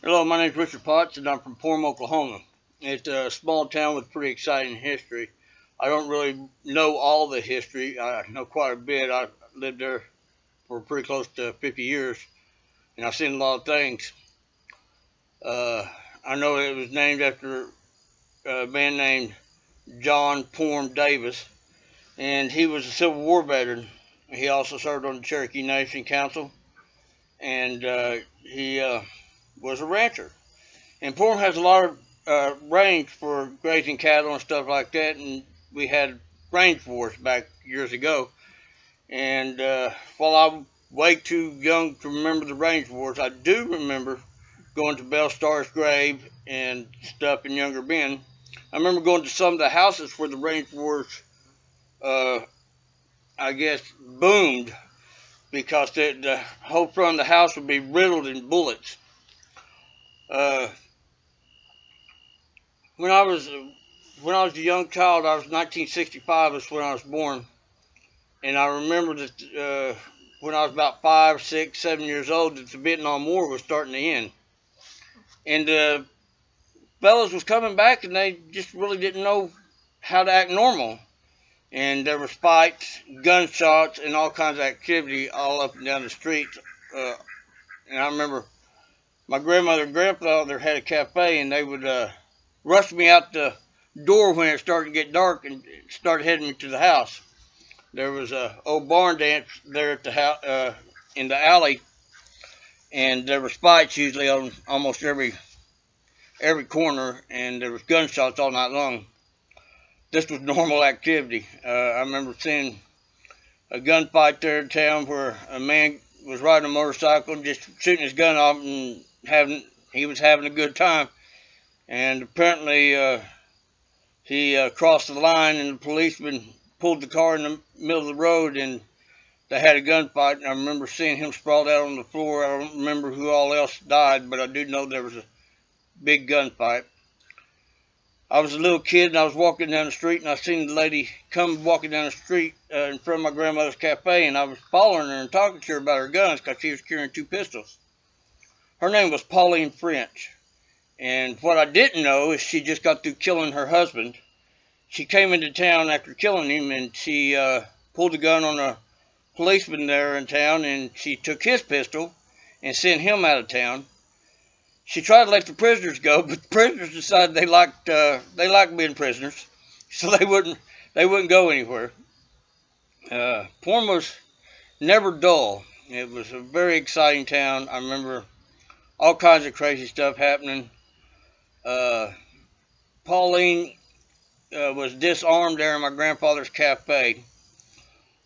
Hello, my name is Richard Potts, and I'm from Porum, Oklahoma. It's a small town with pretty exciting history. I don't really know all the history. I know quite a bit. I lived there for pretty close to 50 years, and I've seen a lot of things. I know it was named after a man named John Porum Davis, and he was a Civil War veteran. He also served on the Cherokee Nation Council, and he was a rancher. And Porum has a lot of range for grazing cattle and stuff like that, and we had range wars back years ago. And while I'm way too young to remember the range wars, I do remember going to Belle Starr's grave and stuff in Younger Ben. I remember going to some of the houses where the range wars, I guess, boomed, because the whole front of the house would be riddled in bullets. Uh, When I was a young child, I was 1965 is when I was born, and I remember that when I was about 5, 6, 7 years old, that the Vietnam War was starting to end, and the fellas was coming back, and they just really didn't know how to act normal, and there was fights, gunshots, and all kinds of activity all up and down the streets. And I remember my grandmother and grandfather had a cafe, and they would rushed me out the door when it started to get dark and started heading me to the house. There was a old barn dance there at the house, in the alley, and there was fights usually on almost every corner, and there was gunshots all night long. This was normal activity. I remember seeing a gunfight there in town where a man was riding a motorcycle and just shooting his gun off, and he was having a good time. And apparently he crossed the line, and the policeman pulled the car in the middle of the road, and they had a gunfight. And I remember seeing him sprawled out on the floor. I don't remember who all else died, but I do know there was a big gunfight. I was a little kid, and I was walking down the street, and I seen the lady come walking down the street in front of my grandmother's cafe, and I was following her and talking to her about her guns because she was carrying 2 pistols. Her name was Pauline French. And what I didn't know is she just got through killing her husband. She came into town after killing him, and she pulled a gun on a policeman there in town, and she took his pistol and sent him out of town. She tried to let the prisoners go, but the prisoners decided they liked being prisoners, so they wouldn't go anywhere. Porum was never dull. It was a very exciting town. I remember all kinds of crazy stuff happening. Pauline was disarmed there in my grandfather's cafe.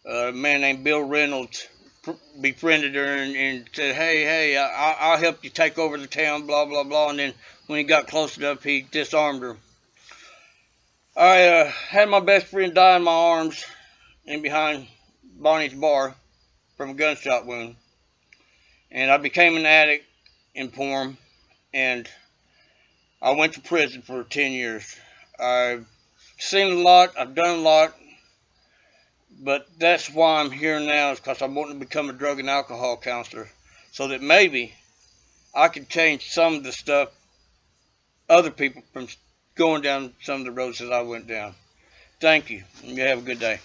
A man named Bill Reynolds befriended her and said, hey, I'll help you take over the town, blah, blah, blah. And then when he got close enough, he disarmed her. I had my best friend die in my arms and behind Bonnie's bar from a gunshot wound. And I became an addict in Porum, and I went to prison for 10 years. I've seen a lot, I've done a lot, but that's why I'm here now, is because I'm wanting to become a drug and alcohol counselor, so that maybe I can change some of the stuff other people from going down some of the roads that I went down. Thank you, and you have a good day.